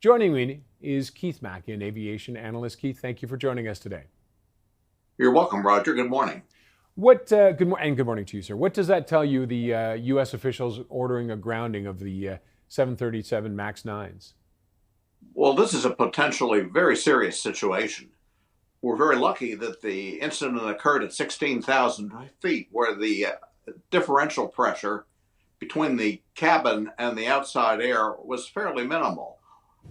Joining me is Keith Mackey, an aviation analyst. Keith, thank you for joining us today. You're welcome, Roger. Good morning. Good morning to you, sir. What does that tell you, the U.S. officials ordering a grounding of the 737 MAX 9s? Well, this is a potentially very serious situation. We're very lucky that the incident occurred at 16,000 feet, where the differential pressure between the cabin and the outside air was fairly minimal.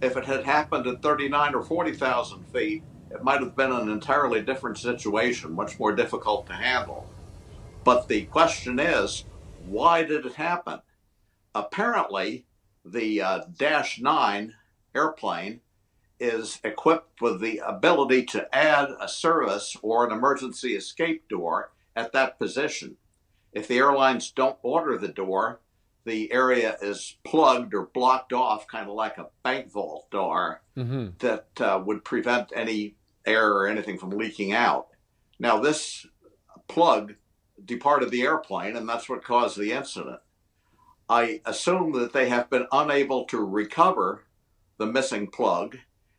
If it had happened at 39 or 40,000 feet, it might have been an entirely different situation, much more difficult to handle. But the question is, why did it happen? Apparently, the Dash 9 airplane is equipped with the ability to add a service or an emergency escape door at that position. If the airlines don't order the door, the area is plugged or blocked off, kind of like a bank vault door, that would prevent any air or anything from leaking out. Now, this plug departed the airplane, and that's what caused the incident. I assume that they have been unable to recover the missing plug,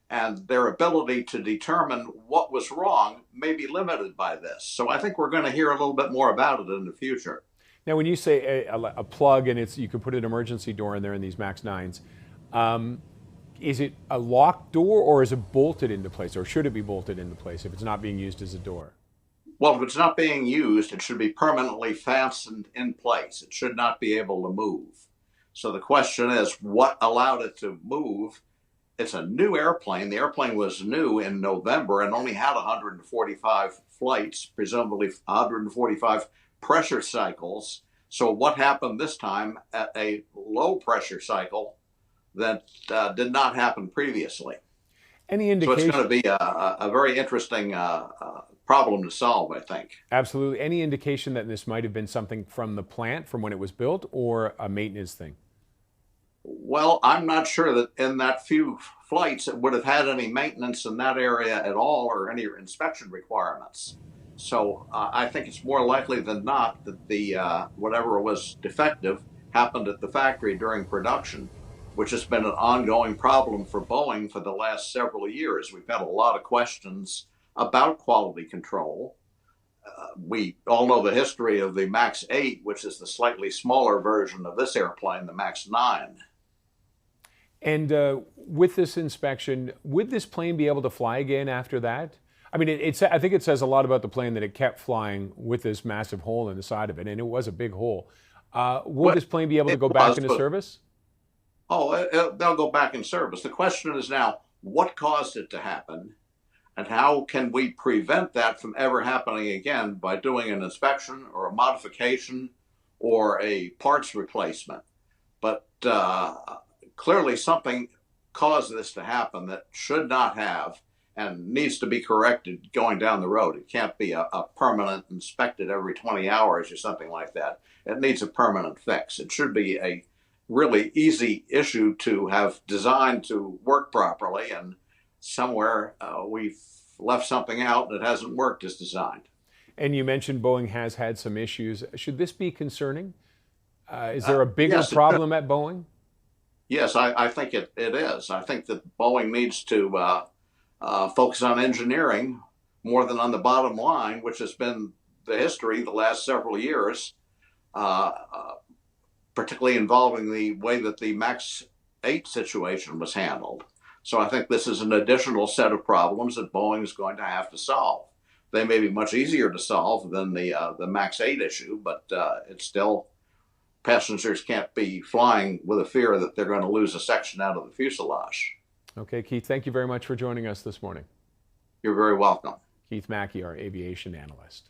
and their ability to determine what was wrong may be limited by this. So I think we're going to hear a little bit more about it in the future. Now, when you say a plug and you can put an emergency door in there in these MAX 9s, is it a locked door or is it bolted into place, or should it be bolted into place if it's not being used as a door? Well, if it's not being used, it should be permanently fastened in place. It should not be able to move. So the question is, what allowed it to move? It's a new airplane. The airplane was new in November and only had 145 flights, presumably 145 pressure cycles. So what happened this time at a low pressure cycle that did not happen previously? Any So it's indication? going to be a very interesting problem to solve, I think. Absolutely. Any indication that this might have been something from the plant, from when it was built, or a maintenance thing? Well, I'm not sure that in that few flights it would have had any maintenance in that area at all or any inspection requirements. So I think it's more likely than not that the whatever was defective happened at the factory during production, which has been an ongoing problem for Boeing for the last several years. We've had a lot of questions about quality control. We all know the history of the MAX 8, which is the slightly smaller version of this airplane, the MAX 9. And with this inspection, would this plane be able to fly again after that? I mean, I think it says a lot about the plane that it kept flying with this massive hole in the side of it, and it was a big hole. Will Well, this plane be able to it go back was, into but service? they'll go back in service. The question is now, what caused it to happen? And how can we prevent that from ever happening again by doing an inspection or a modification or a parts replacement? But clearly something caused this to happen that should not have and needs to be corrected going down the road. It can't be a permanent inspected every 20 hours or something like that. It needs a permanent fix. It should be a really easy issue to have designed to work properly, and somewhere we've left something out that hasn't worked as designed. And you mentioned Boeing has had some issues. Should this be concerning? Is there a bigger Yes, problem at Boeing? yes, I think it is. I think that Boeing needs to focus on engineering more than on the bottom line, which has been the history the last several years, uh, uh, particularly involving the way that the MAX 8 situation was handled. So I think this is an additional set of problems that Boeing is going to have to solve. They may be much easier to solve than the MAX 8 issue, but it's still, passengers can't be flying with a fear that they're going to lose a section out of the fuselage. Okay, Keith, thank you very much for joining us this morning. You're very welcome. Keith Mackey, our aviation analyst.